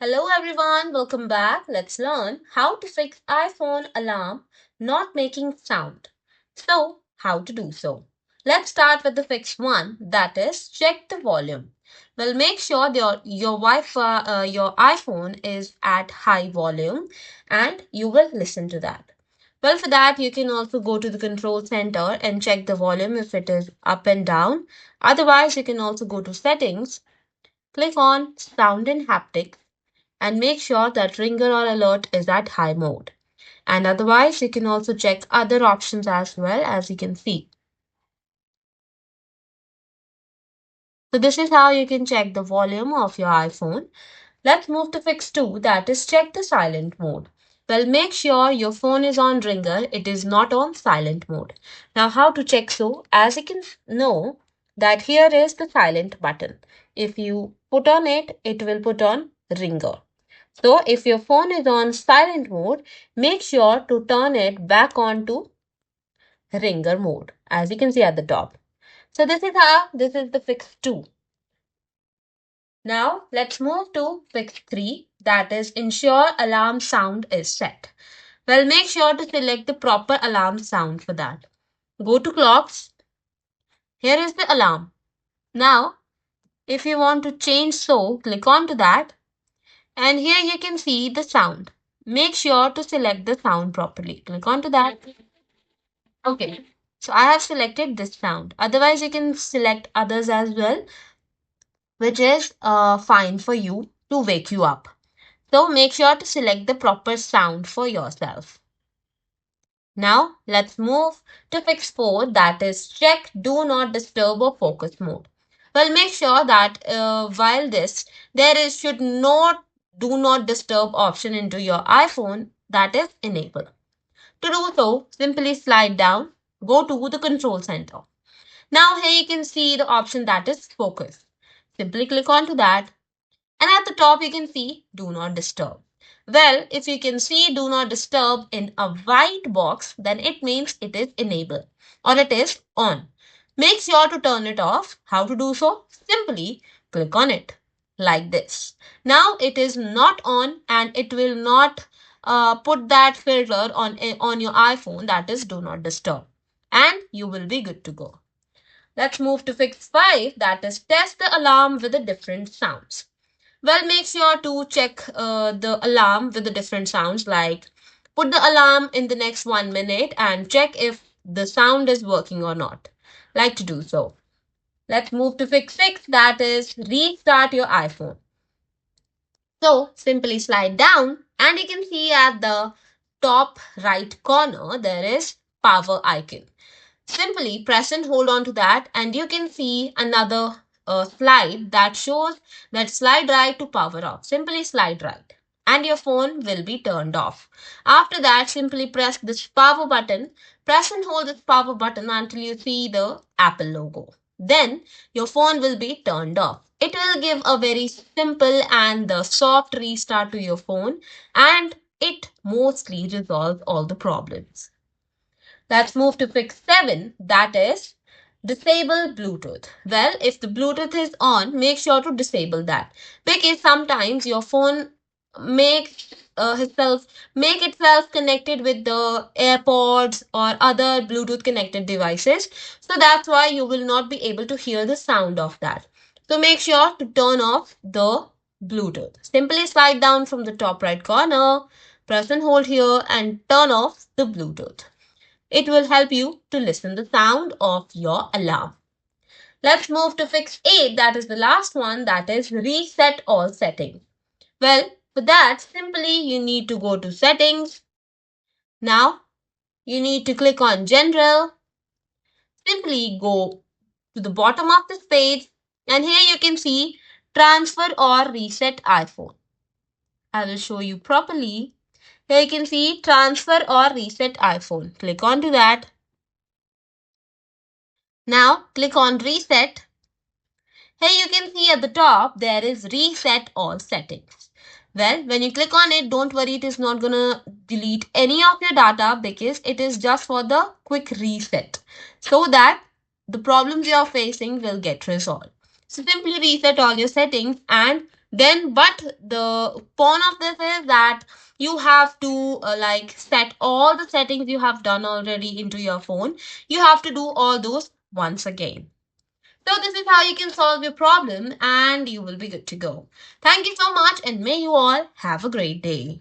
Hello everyone, welcome back. Let's learn how to fix iPhone alarm not making sound. So, how to do so? Let's start with the fix one, that is check the volume. Well, make sure your Wi-Fi, your iPhone is at high volume and you will listen to that. Well, for that you can also go to the control center and check the volume if it is up and down. Otherwise, you can also go to settings, click on sound and haptics and make sure that ringer or alert is at high mode. And otherwise, you can also check other options as well, as you can see. So this is how you can check the volume of your iPhone. Let's move to fix 2, that is check the silent mode. Well, make sure your phone is on ringer, it is not on silent mode. Now, how to check so? As you can know that here is the silent button. If you put on it, it will put on ringer. So if your phone is on silent mode, make sure to turn it back on to ringer mode, as you can see at the top. So this is the fix 2. Now let's move to fix 3, that is ensure alarm sound is set. Well, make sure to select the proper alarm sound for that. Go to clocks. Here is the alarm. Now, if you want to change so, click on to that. And here you can see the sound. Make sure to select the sound properly. Click on to that. Okay. So I have selected this sound. Otherwise, you can select others as well, which is fine for you to wake you up. So make sure to select the proper sound for yourself. Now let's move to fix 4, that is check do not disturb or focus mode. Well, make sure that while this there is should not do not disturb option into your iPhone, that is enabled. To do so, simply slide down, go to the control center. Now here you can see the option that is focus. Simply click onto that, and at the top you can see do not disturb. Well, if you can see do not disturb in a white box, then it means it is enabled or it is on. Make sure to turn it off. How to do so? Simply click on it like this. Now it is not on and it will not put that filter on your iPhone, that is do not disturb, and you will be good to go. Let's move to fix 5, that is test the alarm with the different sounds. Well, make sure to check the alarm with the different sounds, like put the alarm in the next 1 minute and check if the sound is working or not. Like to do so. Let's move to fix 6, that is restart your iPhone. So simply slide down and you can see at the top right corner there is power icon. Simply press and hold on to that and you can see another slide that shows that slide right to power off. Simply slide right and your phone will be turned off. After that, simply press this power button. Press and hold this power button until you see the Apple logo. Then your phone will be turned off. It will give a very simple and soft restart to your phone, and it mostly resolves all the problems. Let's move to fix 7, that is disable Bluetooth. Well, if the Bluetooth is on, make sure to disable that, because sometimes your phone makes itself make itself connected with the AirPods or other Bluetooth connected devices. So that's why you will not be able to hear the sound of that. So make sure to turn off the Bluetooth. Simply slide down from the top right corner, press and hold here and turn off the Bluetooth. It will help you to listen the sound of your alarm. Let's move to fix 8, that is the last one, that is reset all settings. Well, for that, simply you need to go to settings. Now, you need to click on general. Simply go to the bottom of this page and here you can see transfer or reset iPhone. I will show you properly. Here you can see transfer or reset iPhone. Click on to that. Now click on reset. Here you can see at the top there is reset all settings. Well, when you click on it, don't worry, it is not gonna delete any of your data because it is just for the quick reset so that the problems you are facing will get resolved. So simply reset all your settings and Then, but the point of this is that you have to like set all the settings you have done already into your phone. You have to do all those once again. So this is how you can solve your problem and you will be good to go. Thank you so much and may you all have a great day.